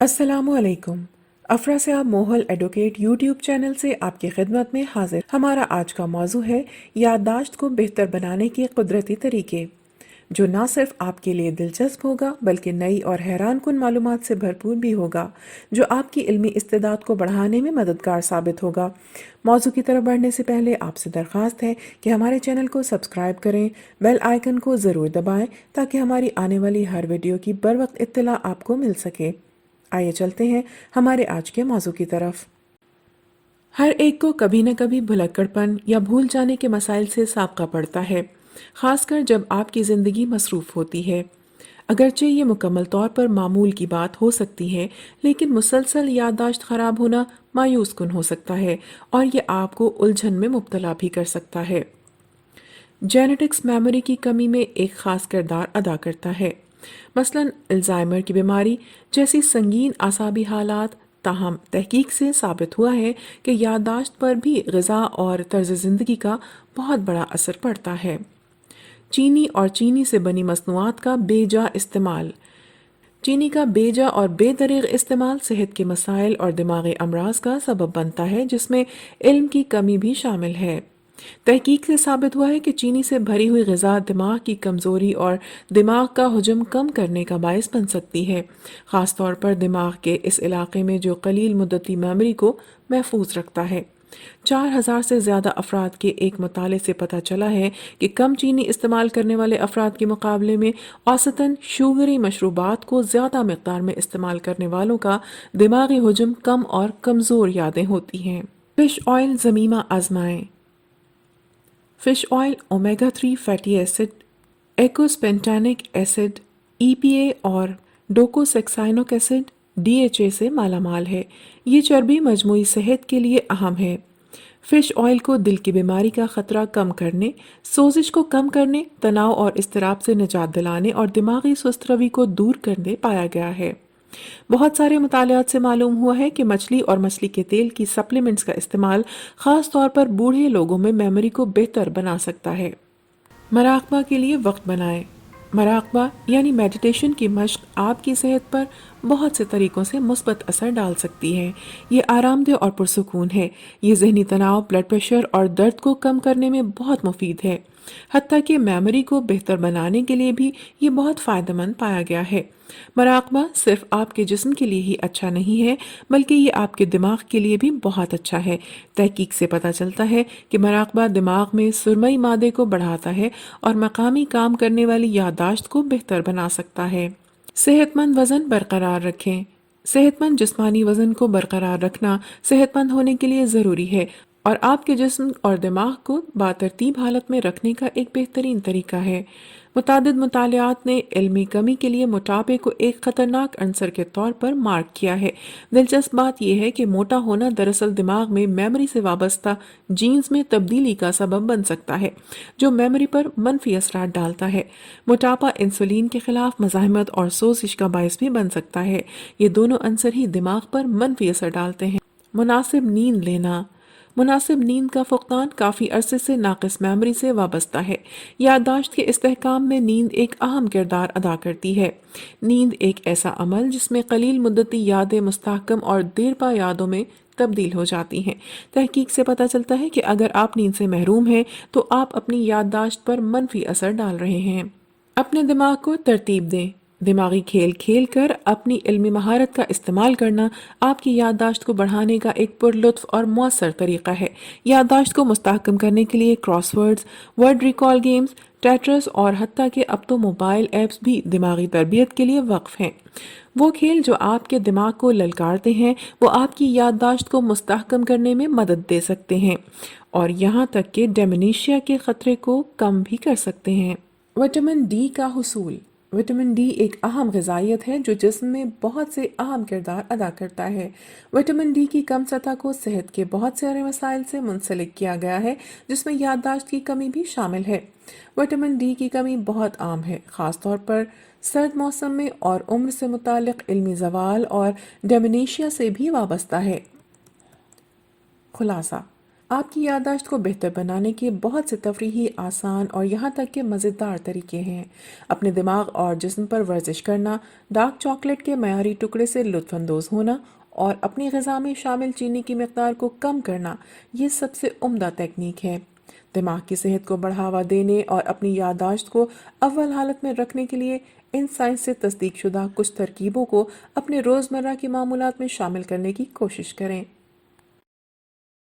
अस्सलामु अलैकुम। अफरा से आप मोहल एडवोकेट यूट्यूब चैनल से आपकी खिदमत में हाजिर। हमारा आज का मौजू है याददाश्त को बेहतर बनाने के कुदरती तरीके, जो ना सिर्फ आपके लिए दिलचस्प होगा बल्कि नई और हैरान कुन मालूमात से भरपूर भी होगा, जो आपकी इल्मी इस्तेदाद को बढ़ाने में मददगार साबित होगा। मौजू की तरफ बढ़ने से पहले आपसे दरख्वास्त है कि हमारे चैनल को सब्सक्राइब करें, बेल आइकन को ज़रूर दबाएं ताकि हमारी आने वाली हर वीडियो की बर वक्त इत्तला आपको मिल सके। आइए चलते हैं हमारे आज के मौजू की तरफ। हर एक को कभी न कभी भुलक्कड़पन या भूल जाने के मसाइल से साबका पड़ता है, खासकर जब आपकी ज़िंदगी मसरूफ़ होती है। अगरचे ये मुकम्मल तौर पर मामूल की बात हो सकती है, लेकिन मुसलसल याददाश्त ख़राब होना मायूस कुन हो सकता है और ये आपको उलझन में मुब्तला भी कर सकता है। जेनेटिक्स मेमोरी की कमी में एक ख़ास किरदार अदा करता है, मसलन अल्जाइमर की बीमारी जैसी संगीन आसाबी हालात। ताहम तहकीक से साबित हुआ है कि याददाश्त पर भी ग़िज़ा और तर्ज ज़िंदगी का बहुत बड़ा असर पड़ता है। चीनी और चीनी से बनी मसनूआत का बेजा इस्तेमाल। चीनी का बेजा और बेदरीग इस्तेमाल सेहत के मसाइल और दिमागी अमराज का सबब बनता है, जिसमें इल्म की कमी भी शामिल है। तहकीक से साबित हुआ है कि चीनी से भरी हुई ग़िज़ा दिमाग की कमज़ोरी और दिमाग का हुजम कम करने का बायस बन सकती है, ख़ास तौर पर दिमाग के इस इलाके में जो कलील मुद्दती मेमोरी को महफूज रखता है। 4000 से ज़्यादा अफराद के एक मुताले से पता चला है कि कम चीनी इस्तेमाल करने वाले अफराद के मुकाबले में औसतन शुगरी मशरूबात को ज़्यादा मकदार में इस्तेमाल करने वालों का दिमागी हुजम कम और कमज़ोर यादें होती हैं। फ़िश ऑयल ज़मीमा आजमाएं। Fish oil omega 3 fatty acid, eicosapentaenoic acid, EPA और डोकोसेक्साइनोक एसिड DHA से मालामाल है। ये चर्बी मजमूई सेहत के लिए अहम है। फिश ऑयल को दिल की बीमारी का खतरा कम करने, सोजिश को कम करने, तनाव और इस्तराब से निजात दिलाने और दिमागी सुस्त रवि को दूर करने पाया गया है। बहुत सारे मुतालियात से मालूम हुआ है कि मछली और मछली के तेल की सप्लीमेंट्स का इस्तेमाल ख़ास तौर पर बूढ़े लोगों में मेमोरी को बेहतर बना सकता है। मराकबा के लिए वक्त बनाएं। मराकबा यानी मेडिटेशन की मश्क आपकी सेहत पर बहुत से तरीक़ों से मुस्बत असर डाल सकती है। ये आरामदेह और पुरसुकून है। ये ज़हनी तनाव, ब्लड प्रेशर और दर्द को कम करने में बहुत मुफीद है। हत्ता कि मेमोरी को बेहतर बनाने के लिए भी ये बहुत फ़ायदेमंद पाया गया है। मराकबा सिर्फ आपके जिस्म के लिए ही अच्छा नहीं है, बल्कि ये आपके दिमाग के लिए भी बहुत अच्छा है। तहकीक से पता चलता है कि मराकबा दिमाग में सुरमई मादे को बढ़ाता है और मकामी काम करने वाली याददाश्त को बेहतर बना सकता है। सेहतमंद वज़न बरकरार रखें। सेहतमंद जिस्मानी वज़न को बरकरार रखना सेहतमंद होने के लिए ज़रूरी है और आपके जिस्म और दिमाग को बातरतीब हालत में रखने का एक बेहतरीन तरीका है। मुतादिद मुतालियात ने इल्मी कमी के लिए मोटापे को एक ख़तरनाक अंसर के तौर पर मार्क किया है। दिलचस्प बात यह है कि मोटा होना दरअसल दिमाग में मेमोरी से वाबस्ता जीन्स में तब्दीली का सबब बन सकता है, जो मेमोरी पर मनफी असरात डालता है। मोटापा इंसुलिन के खिलाफ मज़ाहमत और सोजिश का बायस भी बन सकता है। ये दोनों अंसर ही दिमाग पर मनफी असर डालते हैं। मुनासिब नींद लेना। मुनासिब नींद का फुकदान काफ़ी अरसे से नाक़िस मेमोरी से वाबस्ता है। याददाश्त के इस्तेहकाम में नींद एक अहम किरदार अदा करती है। नींद एक ऐसा अमल जिसमें कलील मुद्दती यादें मुस्तहकम और देरपा यादों में तब्दील हो जाती हैं। तहकीक से पता चलता है कि अगर आप नींद से महरूम हैं तो आप अपनी याददाश्त पर मनफी असर डाल रहे हैं। अपने दिमाग को तरतीब दें। दिमागी खेल खेल कर अपनी इल्मी महारत का इस्तेमाल करना आपकी याददाश्त को बढ़ाने का एक पुरलुत्फ और मौसर तरीका है। याददाश्त को मुस्तहकम करने के लिए क्रॉसवर्ड्स, वर्ड रिकॉल गेम्स, टेट्रस और हत्ता के अब तो मोबाइल ऐप्स भी दिमागी तरबियत के लिए वक्फ हैं। वो खेल जो आपके दिमाग को ललकारते हैं, वो आपकी याददाश्त को मुस्तहकम करने में मदद दे सकते हैं और यहाँ तक कि डेमेंशिया के ख़तरे को कम भी कर सकते हैं। विटामिन डी का हुसूल। विटामिन डी एक अहम ग़िज़ाइयत है जो जिस्म में बहुत से अहम किरदार अदा करता है। विटामिन डी की कम सतह को सेहत के बहुत सारे मसाइल से मुंसलिक किया गया है, जिसमें याददाश्त की कमी भी शामिल है। विटामिन डी की कमी बहुत आम है, ख़ास तौर पर सर्द मौसम में, और उम्र से मुतालिक इल्मी ज़वाल और डेमेंशिया से भी वाबस्ता है। खुलासा: آپ کی یادداشت کو بہتر بنانے کے بہت سے تفریحی، آسان اور یہاں تک کہ مزیدار طریقے ہیں۔ اپنے دماغ اور جسم پر ورزش کرنا، ڈارک چاکلیٹ کے معیاری ٹکڑے سے لطف اندوز ہونا اور اپنی غذا میں شامل چینی کی مقدار کو کم کرنا، یہ سب سے عمدہ تکنیک ہے۔ دماغ کی صحت کو بڑھاوا دینے اور اپنی یادداشت کو اول حالت میں رکھنے کے لیے ان سائنس سے تصدیق شدہ کچھ ترکیبوں کو اپنے روزمرہ کی معمولات میں شامل کرنے کی کوشش کریں۔